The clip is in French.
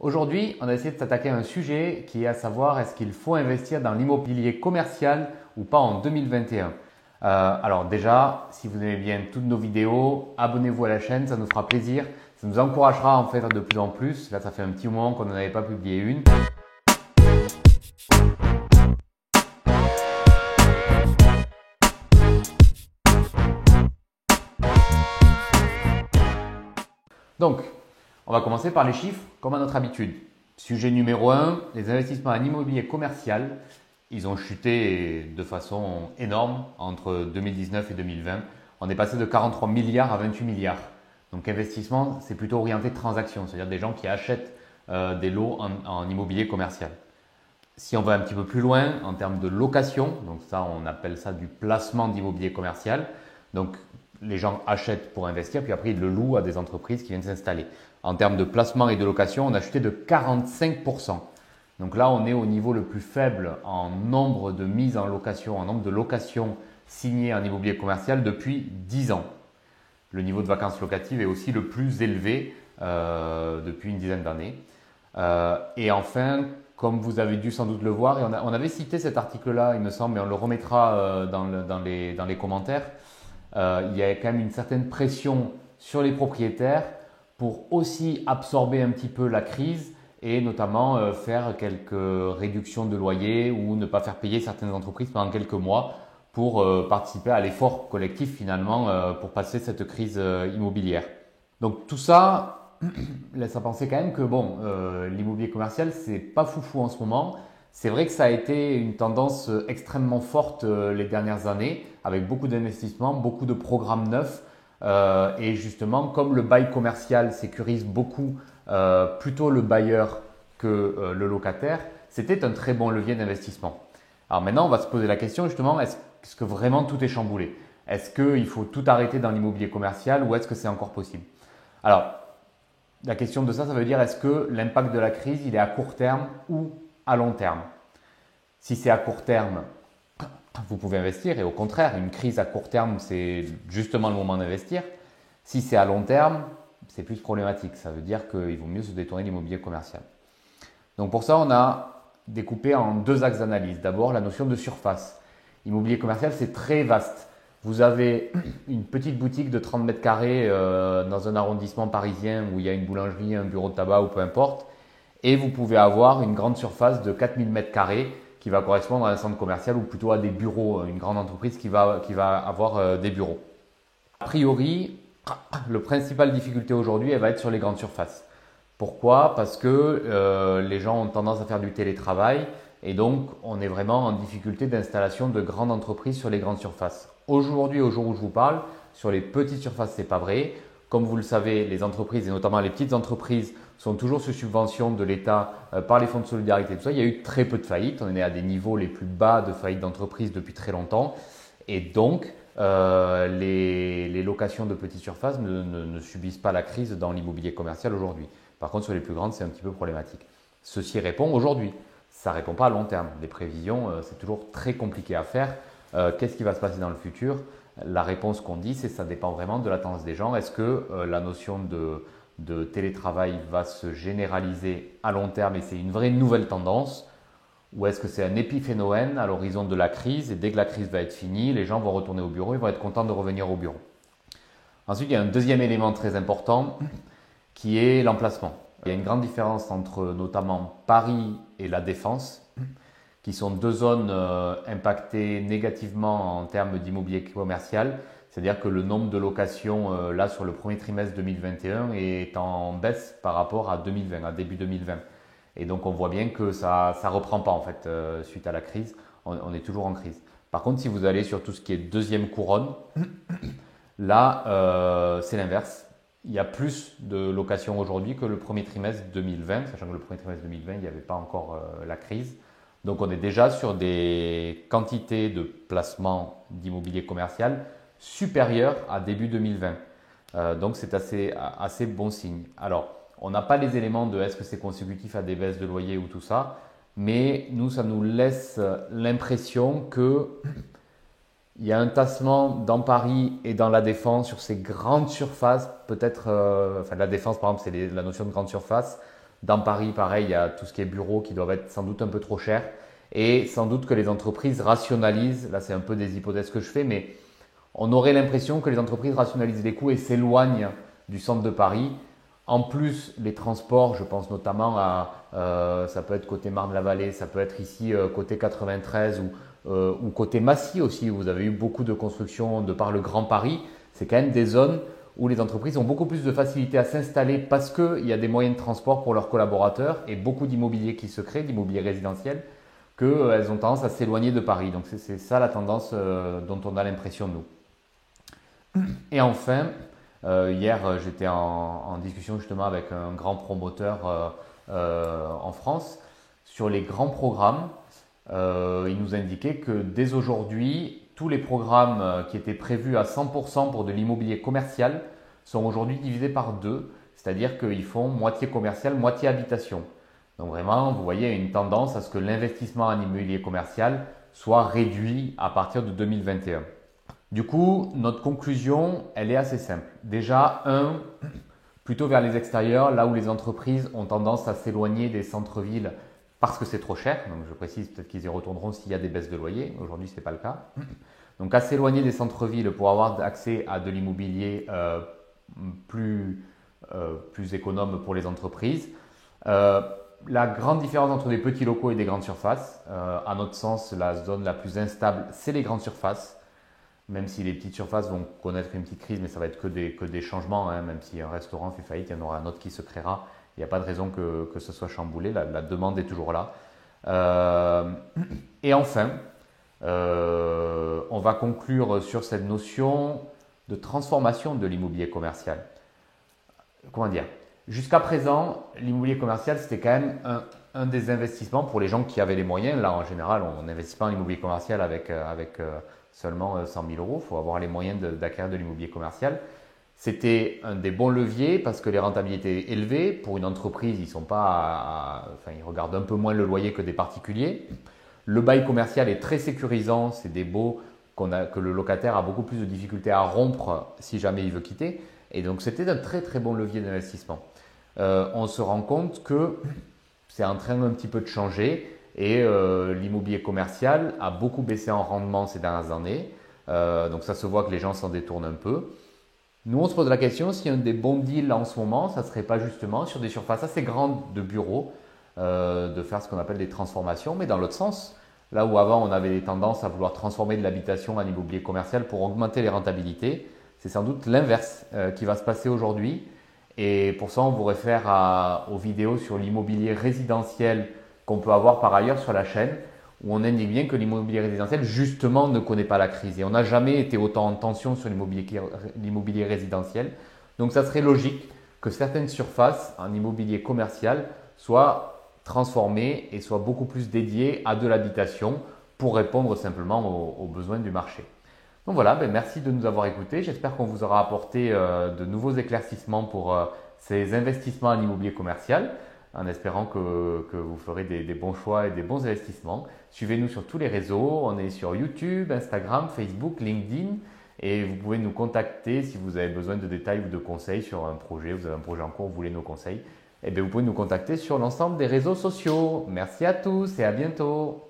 Aujourd'hui, on a essayé de s'attaquer à un sujet qui est à savoir est-ce qu'il faut investir dans l'immobilier commercial ou pas en 2021. Alors déjà, si vous aimez bien toutes nos vidéos, abonnez-vous à la chaîne, ça nous fera plaisir. Ça nous encouragera à en faire de plus en plus. Là, ça fait un petit moment qu'on n'en avait pas publié une. Donc, on va commencer par les chiffres, comme à notre habitude. Sujet numéro 1, les investissements en immobilier commercial. Ils ont chuté de façon énorme entre 2019 et 2020. On est passé de 43 milliards à 28 milliards. Donc, investissement, c'est plutôt orienté transaction, c'est-à-dire des gens qui achètent des lots en immobilier commercial. Si on va un petit peu plus loin en termes de location, donc ça, on appelle ça du placement d'immobilier commercial. Donc, les gens achètent pour investir, puis après ils le louent à des entreprises qui viennent s'installer. En termes de placement et de location, on a chuté de 45%. Donc là, on est au niveau le plus faible en nombre de mises en location, en nombre de locations signées en immobilier commercial depuis 10 ans. Le niveau de vacances locatives est aussi le plus élevé depuis une dizaine d'années. Et enfin, comme vous avez dû sans doute le voir, et on avait cité cet article-là, il me semble, mais on le remettra dans les commentaires. Il y a quand même une certaine pression sur les propriétaires pour aussi absorber un petit peu la crise et notamment faire quelques réductions de loyer ou ne pas faire payer certaines entreprises pendant quelques mois pour participer à l'effort collectif finalement pour passer cette crise immobilière. Donc tout ça laisse à penser quand même que bon, l'immobilier commercial c'est pas foufou en ce moment. C'est vrai que ça a été une tendance extrêmement forte les dernières années, avec beaucoup d'investissements, beaucoup de programmes neufs. Et justement, comme le bail commercial sécurise beaucoup plutôt le bailleur que le locataire, c'était un très bon levier d'investissement. Alors maintenant, on va se poser la question justement, est-ce que vraiment tout est chamboulé? Est-ce qu'il faut tout arrêter dans l'immobilier commercial ou est-ce que c'est encore possible? Alors, la question de ça veut dire est-ce que l'impact de la crise, il est à court terme ou à long terme? Si c'est à court terme, vous pouvez investir et au contraire, une crise à court terme, c'est justement le moment d'investir. Si c'est à long terme, c'est plus problématique. Ça veut dire qu'il vaut mieux se détourner de l'immobilier commercial. Donc pour ça, on a découpé en deux axes d'analyse. D'abord, la notion de surface. L'immobilier commercial, c'est très vaste. Vous avez une petite boutique de 30 mètres carrés dans un arrondissement parisien où il y a une boulangerie, un bureau de tabac ou peu importe. Et vous pouvez avoir une grande surface de 4000 mètres carrés qui va correspondre à un centre commercial ou plutôt à des bureaux, une grande entreprise qui va avoir des bureaux. A priori, la principale difficulté aujourd'hui, elle va être sur les grandes surfaces. Pourquoi? Parce que les gens ont tendance à faire du télétravail et donc on est vraiment en difficulté d'installation de grandes entreprises sur les grandes surfaces. Aujourd'hui, au jour où je vous parle, sur les petites surfaces, c'est pas vrai. Comme vous le savez, les entreprises et notamment les petites entreprises sont toujours sous subvention de l'État par les fonds de solidarité. Tout ça, il y a eu très peu de faillites. On est à des niveaux les plus bas de faillites d'entreprises depuis très longtemps. Et donc, les locations de petites surfaces ne subissent pas la crise dans l'immobilier commercial aujourd'hui. Par contre, sur les plus grandes, c'est un petit peu problématique. Ceci répond aujourd'hui. Ça ne répond pas à long terme. Les prévisions, c'est toujours très compliqué à faire. Qu'est-ce qui va se passer dans le futur? La réponse qu'on dit, c'est que ça dépend vraiment de la tendance des gens. Est-ce que la notion de télétravail va se généraliser à long terme et c'est une vraie nouvelle tendance? Ou est-ce que c'est un épiphénomène à l'horizon de la crise et dès que la crise va être finie, les gens vont retourner au bureau et vont être contents de revenir au bureau? Ensuite, il y a un deuxième élément très important qui est l'emplacement. Il y a une grande différence entre notamment Paris et la Défense, qui sont deux zones impactées négativement en termes d'immobilier commercial. C'est-à-dire que le nombre de locations là sur le premier trimestre 2021 est en baisse par rapport à 2020, à début 2020. Et donc on voit bien que ça reprend pas en fait suite à la crise. On est toujours en crise. Par contre, si vous allez sur tout ce qui est deuxième couronne, là c'est l'inverse. Il y a plus de locations aujourd'hui que le premier trimestre 2020, sachant que le premier trimestre 2020, il n'y avait pas encore la crise. Donc on est déjà sur des quantités de placements d'immobilier commercial supérieures à début 2020. Donc c'est assez bon signe. Alors, on n'a pas les éléments de est-ce que c'est consécutif à des baisses de loyer ou tout ça, mais nous, ça nous laisse l'impression que il y a un tassement dans Paris et dans la Défense sur ces grandes surfaces, peut-être, enfin la Défense par exemple, c'est la notion de grande surface. Dans Paris, pareil, il y a tout ce qui est bureaux qui doivent être sans doute un peu trop chers. Et sans doute que les entreprises rationalisent, là c'est un peu des hypothèses que je fais, mais on aurait l'impression que les entreprises rationalisent les coûts et s'éloignent du centre de Paris. En plus, les transports, je pense notamment à, ça peut être côté Marne-la-Vallée, ça peut être ici côté 93 ou côté Massy aussi, où vous avez eu beaucoup de constructions de par le Grand Paris. C'est quand même des zones où les entreprises ont beaucoup plus de facilité à s'installer parce qu'il y a des moyens de transport pour leurs collaborateurs et beaucoup d'immobilier qui se crée, d'immobilier résidentiel, qu'elles ont tendance à s'éloigner de Paris. Donc c'est ça la tendance dont on a l'impression nous. Et enfin, hier j'étais en discussion justement avec un grand promoteur en France sur les grands programmes. Il nous indiquait que dès aujourd'hui, tous les programmes qui étaient prévus à 100% pour de l'immobilier commercial sont aujourd'hui divisés par deux, c'est-à-dire qu'ils font moitié commercial, moitié habitation. Donc vraiment, vous voyez une tendance à ce que l'investissement en immobilier commercial soit réduit à partir de 2021. Du coup, notre conclusion, elle est assez simple. Déjà, plutôt vers les extérieurs, là où les entreprises ont tendance à s'éloigner des centres-villes parce que c'est trop cher. Donc je précise peut-être qu'ils y retourneront s'il y a des baisses de loyer. Aujourd'hui, ce n'est pas le cas. Donc à s'éloigner des centres-villes pour avoir accès à de l'immobilier plus économe pour les entreprises. La grande différence entre des petits locaux et des grandes surfaces, à notre sens, la zone la plus instable, c'est les grandes surfaces. Même si les petites surfaces vont connaître une petite crise, mais ça va être que des changements. Hein. Même si un restaurant fait faillite, il y en aura un autre qui se créera. Il n'y a pas de raison que ce soit chamboulé. La demande est toujours là. Et enfin, on va conclure sur cette notion de transformation de l'immobilier commercial. Comment dire? Jusqu'à présent, l'immobilier commercial, c'était quand même un des investissements pour les gens qui avaient les moyens. Là, en général, on n'investit pas en immobilier commercial avec seulement 100 000 euros. Il faut avoir les moyens d'acquérir de l'immobilier commercial. C'était un des bons leviers parce que les rentabilités étaient élevées. Pour une entreprise, ils regardent un peu moins le loyer que des particuliers. Le bail commercial est très sécurisant. C'est des baux que le locataire a beaucoup plus de difficultés à rompre si jamais il veut quitter. Et donc, c'était un très très bon levier d'investissement. On se rend compte que c'est en train un petit peu de changer et l'immobilier commercial a beaucoup baissé en rendement ces dernières années. Donc, ça se voit que les gens s'en détournent un peu. Nous, on se pose la question si un des bons deals en ce moment, ça ne serait pas justement sur des surfaces assez grandes de bureaux, de faire ce qu'on appelle des transformations, mais dans l'autre sens. Là où avant, on avait des tendances à vouloir transformer de l'habitation en immobilier commercial pour augmenter les rentabilités, c'est sans doute l'inverse qui va se passer aujourd'hui. Et pour ça, on vous réfère aux vidéos sur l'immobilier résidentiel qu'on peut avoir par ailleurs sur la chaîne, où on indique bien que l'immobilier résidentiel, justement, ne connaît pas la crise. Et on n'a jamais été autant en tension sur l'immobilier résidentiel. Donc, ça serait logique que certaines surfaces en immobilier commercial soient transformées et soient beaucoup plus dédiées à de l'habitation pour répondre simplement aux besoins du marché. Donc voilà, merci de nous avoir écoutés. J'espère qu'on vous aura apporté de nouveaux éclaircissements pour ces investissements en immobilier commercial, en espérant que vous ferez des bons choix et des bons investissements. Suivez-nous sur tous les réseaux. On est sur YouTube, Instagram, Facebook, LinkedIn. Et vous pouvez nous contacter si vous avez besoin de détails ou de conseils sur un projet. Vous avez un projet en cours, vous voulez nos conseils. Vous pouvez nous contacter sur l'ensemble des réseaux sociaux. Merci à tous et à bientôt.